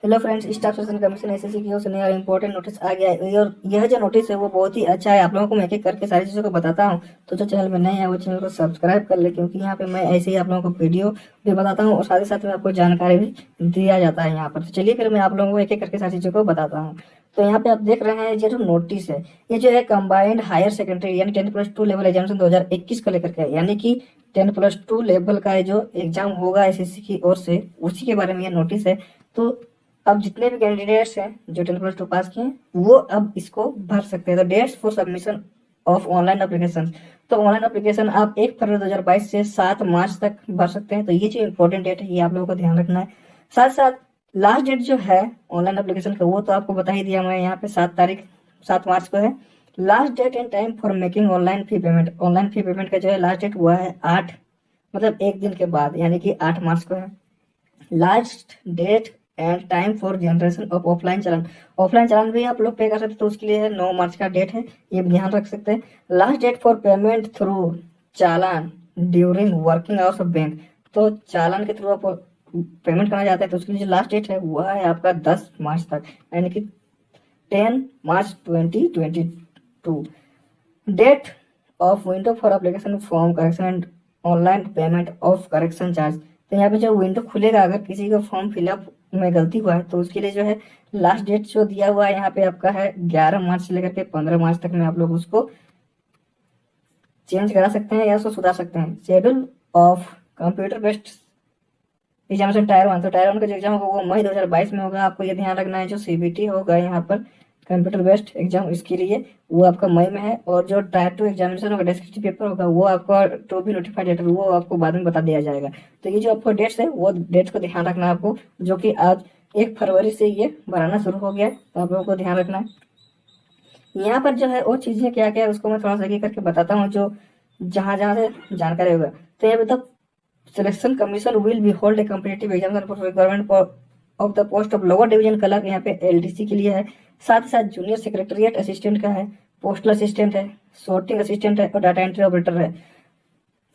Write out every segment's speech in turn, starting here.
Hello friends, staff selection commission SSC की ओर से नया इंपॉर्टेंट नोटिस आ गया है और यह जो नोटिस है वो बहुत ही अच्छा है। आप लोगों को मैं एक एक करके सारी चीज़ों को बताता हूँ। तो जो चैनल में नए हैं वो चैनल को सब्सक्राइब कर ले, क्योंकि यहाँ पे मैं ऐसे ही आप लोगों को वीडियो भी बताता हूँ और साथ ही साथ में आपको जानकारी भी दिया जाता है यहाँ पर। तो चलिए फिर मैं आप लोगों को एक एक करके सारी चीज़ों को बताता हूँ। तो यहाँ पे आप देख रहे हैं ये जो नोटिस है, ये जो है कंबाइंड हायर सेकेंडरी यानी 10+2 लेवल एग्जामिनेशन 2021 को लेकर के है। यानी कि 10+2 लेवल का जो एग्जाम होगा एसएससी की ओर से, उसी के बारे में यह नोटिस है। तो अब जितने भी कैंडिडेट्स हैं जो 10+2 पास किए हैं वो अब इसको भर सकते हैं। तो dates for submission of online application, तो ऑनलाइन एप्लीकेशन आप 1 फरवरी 2022 से 7 मार्च तक भर सकते हैं। तो ये जो इंपॉर्टेंट डेट है ये आप लोगों को ध्यान रखना है। साथ साथ लास्ट डेट जो है ऑनलाइन एप्लीकेशन का वो तो आपको बता ही दिया मैं, यहाँ पे 7 मार्च को है last date and time for making online fee payment. Online fee payment का जो है लास्ट डेट हुआ है 8, मतलब एक दिन के बाद, यानी कि 8 मार्च को है last date and time for generation of offline चालान। ऑफलाइन चालान भी आप लोग पे कर सकते हैं, तो उसके लिए 9 मार्च का डेट है, ये भी ध्यान रख सकते हैं। Last date for payment through चालान during working hours of bank, तो चालान के थ्रू आप पेमेंट करना चाहते हैं तो उसके लिए जो लास्ट डेट है वो है आपका 10 मार्च तक, यानी कि 10 March 2022। Date of window for application form correction and online payment of correction charge, तो यहाँ पे जो विंडो खुलेगा अगर किसी का फॉर्म फिलअप में गलती हुआ है तो उसके लिए जो है लास्ट डेट जो दिया हुआ है यहाँ पे आपका है 11 मार्च से लेकर के 15 मार्च तक में आप लोग उसको चेंज करा सकते हैं या उसको सुधार सकते हैं। Schedule of computer based examination tyre 1, तो टायर 1 का जो एग्जाम होगा वो मई 2022 में होगा। आपको ये ध्यान रखना है जो सीबीटी होगा यहाँ पर कंप्यूटर बेस्ड एग्जाम, इसके लिए वो आपका मई में है। और जो टायर 2 एग्जामिनेशन होगा डिस्क्रिप्टिव पेपर होगा वो आपका टू बी नोटिफाइड लेटर वो आपको बाद में बता दिया जाएगा। तो ये जो आपको डेट्स है वो डेट्स को ध्यान रखना है आपको, जो कि आज 1 फरवरी से ये बढ़ाना शुरू हो गया है, तो आप लोगों को ध्यान रखना है। यहाँ पर जो है वो चीजें क्या क्या है उसको मैं थोड़ा सा एक करके बताता हूँ, जो जहाँ जहाँ से जानकारी होगा। तो यहाँ पे तब selection commission will be hold a competitive examination for requirement of the post of lower division clerk, यहाँ पे एलडीसी के लिए है। साथ ही साथ जूनियर सेक्रेटरिएट असिस्टेंट का है, पोस्टल असिस्टेंट है, सॉर्टिंग असिस्टेंट है और डाटा एंट्री ऑपरेटर है।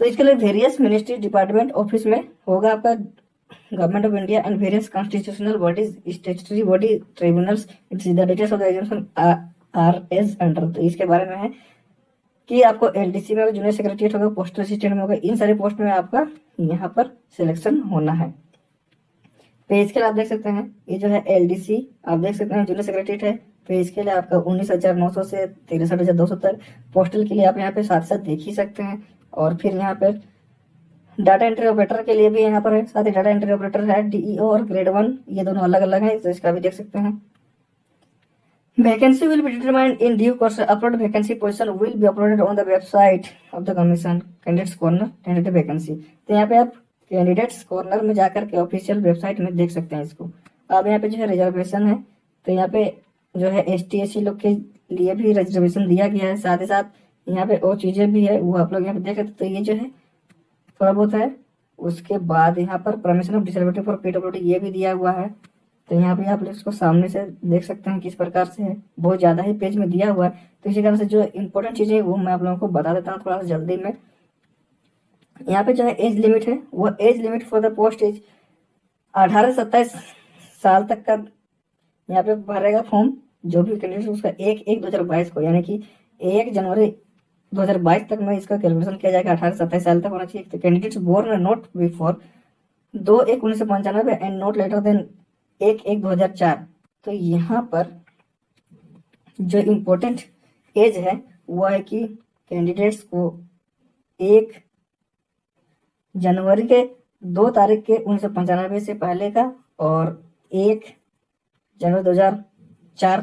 तो इसके लिए वेरियस मिनिस्ट्री डिपार्टमेंट ऑफिस में होगा आपका government of India and various constitutional bodies statutory body tribunals. It's the details of the examination are as under, तो इसके बारे में है कि आपको एलडीसी में जूनियर सेक्रेटरीट होगा, पोस्टल असिस्टेंट में होगा, इन सारे पोस्ट में आपका यहाँ पर सिलेक्शन होना है। पे स्केल आप देख सकते हैं, ये जो है एलडीसी आप देख सकते हैं जूनियर सेक्रेटरीट है। पे स्केल है आपका 19,900 से 63,200 तक। पोस्टल के लिए आप यहाँ पे साथ साथ देख ही सकते हैं। और फिर यहाँ पे डाटा एंट्री ऑपरेटर के लिए भी यहाँ पर है, साथ ही डाटा एंट्री ऑपरेटर है डीईओ और ग्रेड 1, ये दोनों अलग अलग है, तो इसका भी देख सकते हैं। Vacancy will be determined in due course. Upload vacancy position will be uploaded on the website of the commission. Candidates corner tentative vacancy. तो यहाँ पे आप कैंडिडेट्स कॉर्नर में जाकर के ऑफिशियल वेबसाइट में देख सकते हैं इसको। अब यहाँ पे जो है रिजर्वेशन है, तो यहाँ पे जो है ST SC लोग के लिए भी रिजर्वेशन दिया गया है। साथ ही साथ यहाँ पे और चीजें भी है वो आप लोग यहाँ पे देख सकते। तो ये जो है थोड़ा बहुत है। उसके बाद यहाँ पर permission of disability for PWD ये भी दिया हुआ है। तो यहाँ पे आप इसको सामने से देख सकते हैं किस प्रकार से है, बहुत ज़्यादा ही पेज में दिया हुआ है। तो इसी कारण से जो इंपॉर्टेंट चीज़ें है वो मैं आप लोगों को बता देता हूँ थोड़ा सा जल्दी में। यहाँ पे जो है एज लिमिट है, वो age limit for the post age 18 से 27 साल तक का यहाँ पे भरेगा फॉर्म जो भी कैंडिडेट उसका 1/1/2022 को, यानी कि 1 जनवरी 2022 तक में इसका कैलकुलेशन किया जाएगा। 18 से 27 साल तक होना चाहिए। तो candidates born not before 2/1/1995 and not later than 1/1/2004। तो यहाँ पर जो इम्पोर्टेंट एज है वो है कि कैंडिडेट्स को 1 जनवरी के 2 तारीख के 1995 से पहले का और 1 जनवरी 2004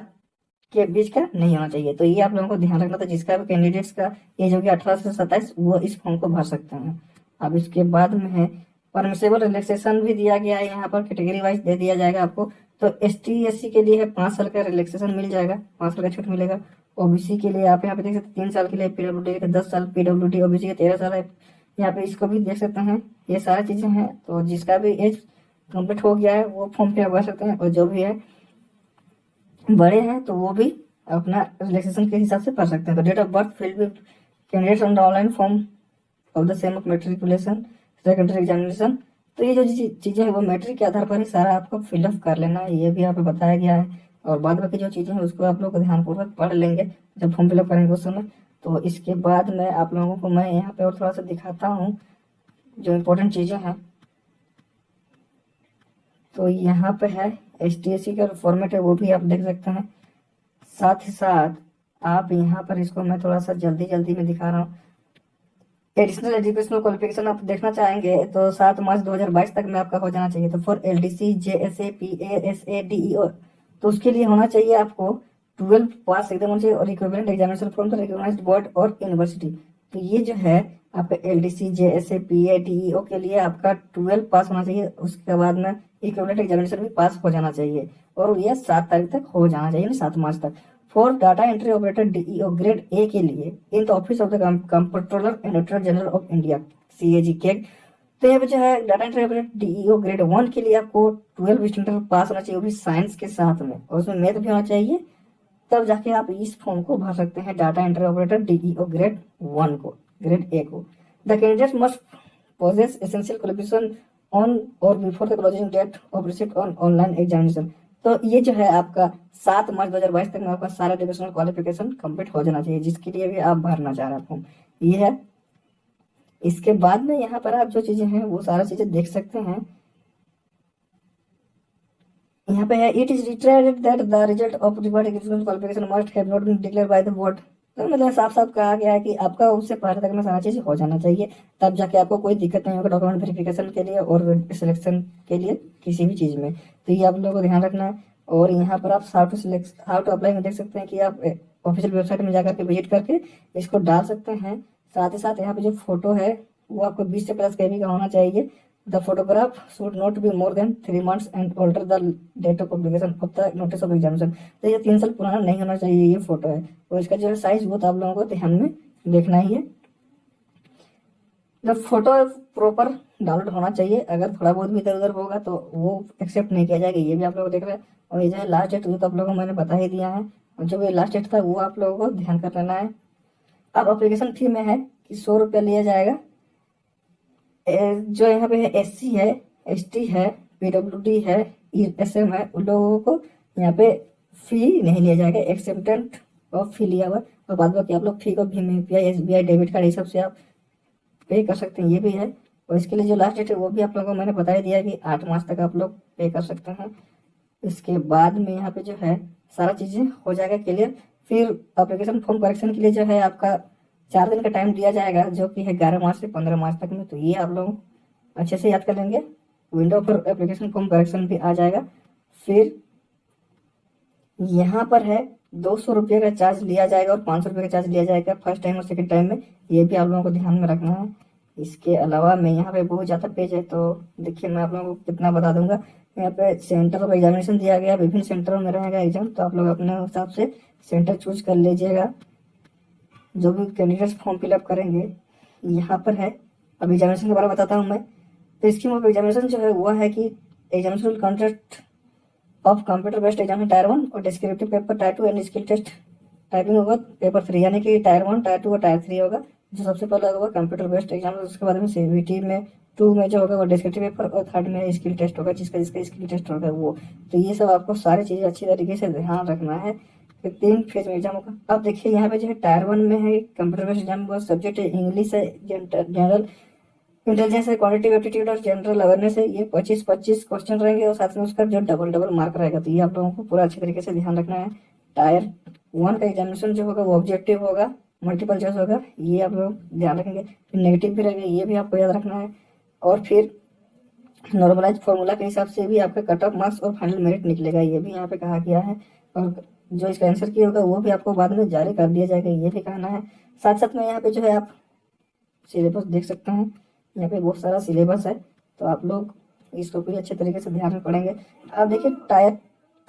के बीच का नहीं होना चाहिए। तो ये आप लोगों को ध्यान रखना था। जिसका भी कैंडिडेट्स का एज होगी 18 से 27 वो इस फॉर्म को भर सकते हैं। अब इसके बाद में है परमिसेबल रिलैक्सेशन भी दिया गया है, यहाँ पर कैटेगरी वाइज दे दिया जाएगा आपको। तो ST SC के लिए है 5 साल का रिलैक्सेशन मिल जाएगा, 5 साल का छूट मिलेगा। OBC के लिए आप यहाँ पे देख सकते हैं 3 साल के लिए, PWD के 10 साल, PWD OBC के 13 साल है, यहाँ पे इसको भी देख सकते हैं। ये सारी चीजें हैं। तो जिसका भी एज कंप्लीट हो गया है वो फॉर्म पे भर सकते हैं, और जो भी है बड़े हैं तो वो भी अपना रिलैक्सेशन के हिसाब से भर सकते हैं। तो date of birth will be candidates on the online form of the same of matriculation secondary examination तो ये जो चीज़ें हैं वो मैट्रिक के आधार पर ही सारा आपको फिलअप कर लेना है, ये भी यहाँ पे बताया गया है। और बाद बाकी जो चीज़ें हैं उसको आप लोग ध्यानपूर्वक पढ़ लेंगे जब फॉर्म फिलअप करेंगे उस समय। तो इसके बाद में आप लोगों को मैं यहाँ पे और थोड़ा सा दिखाता हूँ जो इम्पोर्टेंट चीज़ें हैं। तो यहाँ पे है HTSC का फॉर्मेट है वो भी आप देख सकते हैं। साथ ही साथ आप यहाँ पर इसको मैं थोड़ा सा जल्दी जल्दी में दिखा रहा हूँ। एडिशनल एजुकेशनल क्वालिफिकेशन आप देखना चाहेंगे तो 7 मार्च 2022 तक में आपका हो जाना चाहिए। तो for LDC JSA PA SA DEO तो उसके लिए होना चाहिए आपको 12 पास एकदम होना चाहिए और equivalent examination from the recognised board और यूनिवर्सिटी। तो ये जो है आपका LDC JSA PA DEO के लिए आपका 12 पास होना चाहिए, उसके बाद में इक्विवेलेंट एग्जामिनेशन भी पास हो जाना चाहिए और ये 7 तारीख तक हो जाना चाहिए, 7 मार्च तक। For data entry operator DEO grade A के लिए in the office of the comptroller and auditor general of India CAG के। तो यहाँ पे जो है data entry operator DEO grade 1 के लिए आपको 12 स्टैंडर्ड पास होना चाहिए, वो भी साइंस के साथ में, और उसमें मैथ भी होना चाहिए। तब जाके आप इस फॉर्म को भर सकते हैं, data entry operator DEO grade 1 को, ग्रेड ए को। The candidate must possess essential qualification on or before the closing date of receipt on online examination। तो ये जो है आपका 7 मार्च 2022 तक में आपका सारा एजुकेशनल क्वालिफिकेशन कंप्लीट हो जाना चाहिए, जिसके लिए भी आप भरना चाह रहे हैं फॉर्म, ये है। इसके बाद में यहाँ पर आप जो चीजें हैं वो सारा चीजें देख सकते हैं। यहाँ पे है it is required that the result of required educational qualification must have not been declared by the board. तो मतलब साफ साफ कहा गया है कि आपका उससे पहले तक में सारा चीज हो जाना चाहिए, तब जाके आपको कोई दिक्कत नहीं होगा डॉक्यूमेंट वेरिफिकेशन के लिए और सिलेक्शन के लिए किसी भी चीज में। तो ये आप लोगों को ध्यान रखना है। और यहाँ पर आप हाउ टू अप्लाई में देख सकते हैं कि आप ऑफिशियल वेबसाइट में जाकर के विजिट करके इसको डाल सकते हैं। साथ ही साथ यहाँ पे जो फोटो है वो आपको 20 से प्लस KB का होना चाहिए। The photograph should not be more than 3 months and alter the date of publication of the notice of examination. तो ये 3 साल पुराना नहीं होना चाहिए ये फोटो है, और इसका जो है साइज वो तो आप लोगों को ध्यान में देखना ही है। द फोटो प्रॉपर डाउनलोड होना चाहिए, अगर थोड़ा बहुत भी इधर उधर होगा तो वो एक्सेप्ट नहीं किया जाएगा, ये भी आप लोग देख रहे हैं। और ये जो है लास्ट डेट वो तो आप लोगों को मैंने बता ही दिया है, और जो भी लास्ट डेट था वो आप लोगों को ध्यान कर लेना है। अब अप्लीकेशन फी में है कि 100 रुपया लिया जाएगा। जो यहाँ पे है SC है, ST है, PWD है, SM है, उन लोगों को यहाँ पे फी नहीं लिया जाएगा, एक्सेप्टेंट ऑफ फी लिया हुआ। और बाद बाकी आप लोग फी को Bhim UPI SBI debit card ये सब से आप पे कर सकते हैं, ये भी है। और इसके लिए जो लास्ट डेट है वो भी आप लोगों को मैंने बता ही दिया कि 8 मार्च तक आप लोग पे कर सकते हैं। इसके बाद में यहाँ पे जो है सारा चीज़ें हो जाएगा क्लियर। फिर एप्लीकेशन फॉर्म करेक्शन के लिए जो है आपका 4 दिन का टाइम दिया जाएगा, जो कि है 11 मार्च से 15 मार्च तक में। तो ये आप लोग अच्छे से याद कर लेंगे। विंडो पर एप्लीकेशन फॉर्म करेक्शन भी आ जाएगा। फिर यहाँ पर है 200 रुपये का चार्ज लिया जाएगा और 500 रुपये का चार्ज लिया जाएगा फर्स्ट टाइम और सेकंड टाइम में, ये भी आप लोगों को ध्यान में रखना है। इसके अलावा मैं यहाँ पे बहुत ज़्यादा पेज है, तो देखिए मैं आप लोगों को कितना बता दूंगा। यहाँ पे सेंटर ऑफ एग्जामिनेशन दिया गया, विभिन्न सेंटरों में रहेगा एग्जाम, तो आप लोग अपने हिसाब से सेंटर चूज कर लीजिएगा जो भी कैंडिडेट्स फॉर्म फिलअप करेंगे। यहाँ पर है, अब एग्जामिनेशन के बारे में बताता हूँ मैं। तो स्कीम ऑफ एग्जामिनेशन जो है वो है कि examination contract of computer based exam tier 1 और descriptive paper tier 2 and skill test typing होगा पेपर 3, यानी कि टायर 1, टायर 2 और टायर 3 होगा। जो सबसे पहले होगा कंप्यूटर बेस्ड एग्जाम, उसके बाद में CBT में 2 में जो होगा वो डिस्क्रिप्टिव पेपर, और 3rd में स्किल टेस्ट होगा, जिसका जिसका स्किल टेस्ट होगा वो। तो ये सब आपको सारी चीज़ें अच्छी तरीके से ध्यान रखना है। फिर 3 फेज में एग्जाम होगा। अब देखिए यहाँ पे जो है टायर 1 में है कंप्यूटर बेस्ड एग्जाम का सब्जेक्ट है इंग्लिश है, जनरल इंटेलिजेंस है, क्वांटिटेटिव एप्टीट्यूड और जनरल अवेयरनेस है। ये 25-25 क्वेश्चन रहेंगे और साथ में उसका जो डबल मार्क रहेगा। तो ये आप लोगों को पूरा अच्छी तरीके से ध्यान रखना है। टायर 1 का एग्जामिनेशन जो होगा वो ऑब्जेक्टिव होगा, मल्टीपल चॉइस होगा, ये आप लोग ध्यान रखेंगे। फिर नेगेटिव भी रहेगा, ये भी आपको याद रखना है। और फिर नॉर्मलाइज फॉर्मूला के हिसाब से भी आपका कट ऑफ मार्क्स और फाइनल मेरिट निकलेगा, ये भी यहाँ पे कहा गया है। और जो इसका आंसर की होगा वो भी आपको बाद में जारी कर दिया जाएगा, ये भी कहना है। साथ साथ में यहाँ पे जो है आप सिलेबस देख सकते हैं, यहाँ पे बहुत सारा सिलेबस है, तो आप लोग इसको भी अच्छे तरीके से ध्यान में पढ़ेंगे। आप देखिए टायर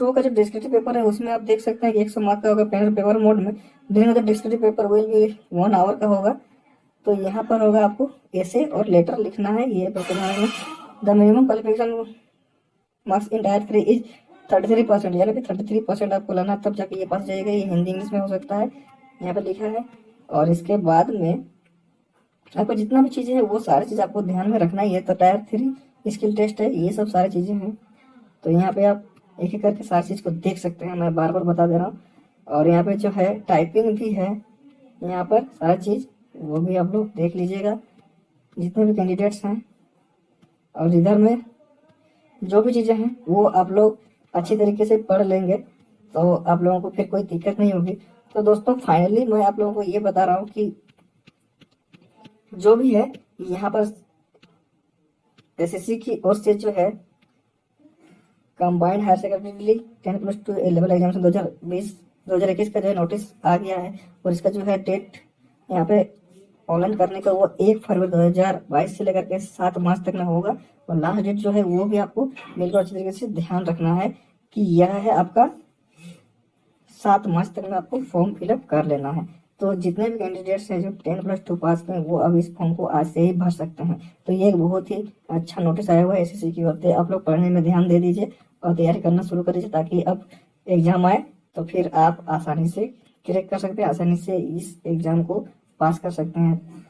2 का जो डिस्क्रिप्टिव पेपर है उसमें आप देख सकते हैं कि 100 मार्क का होगा पेपर मोड में। दिन का descriptive paper will be 1 hour का होगा। तो यहाँ पर होगा आपको ऐसे और लेटर लिखना है, ये the minimum qualification marks in tyre 3 is 33%, यानी कि 33% आपको लाना, तब जाके ये पास जाएगा। ये हिंदी इंग्लिश में हो सकता है, यहाँ पे लिखा है। और इसके बाद में आपको जितना भी चीज़ें है वो सारी चीज़ आपको ध्यान में रखना ही है। तो टायर 3 स्किल टेस्ट है, ये सब सारी चीज़ें हैं। तो यहाँ पे आप एक एक करके सारी चीज़ को देख सकते हैं, मैं बार बार बता दे रहा हूँ। और यहाँ पे जो है टाइपिंग भी है, यहाँ पर सारा चीज़ वो भी आप लोग देख लीजिएगा, जितने भी कैंडिडेट्स हैं। और इधर में जो भी चीज़ें हैं वो आप लोग अच्छी तरीके से पढ़ लेंगे तो आप लोगों को फिर कोई दिक्कत नहीं होगी। तो दोस्तों फाइनली मैं आप लोगों को ये बता रहा हूँ कि जो भी है यहाँ पर एसएससी की ओर से जो है combined higher secondary 10+2 level examination 2021 का जो है नोटिस आ गया है। और इसका जो है डेट यहाँ पे ऑनलाइन करने का वो 1 फरवरी 2022 से लेकर के 7 मार्च तक में होगा। और लास्ट डेट जो है वो भी आपको बिल्कुल अच्छी तरीके से ध्यान रखना है कि यह है आपका 7 मार्च तक में आपको फॉर्म फिलअप कर लेना है। तो जितने भी कैंडिडेट्स हैं जो 10+2 पास में, वो अब इस फॉर्म को आज से ही भर सकते हैं। तो ये एक बहुत ही अच्छा नोटिस आया हुआ है एसएससी की ओर से। आप लोग पढ़ने में ध्यान दे दीजिए और तैयारी करना शुरू कर दीजिए, ताकि अब एग्जाम आए तो फिर आप आसानी से क्रैक कर सकते हैं, आसानी से इस एग्जाम को पास कर सकते हैं।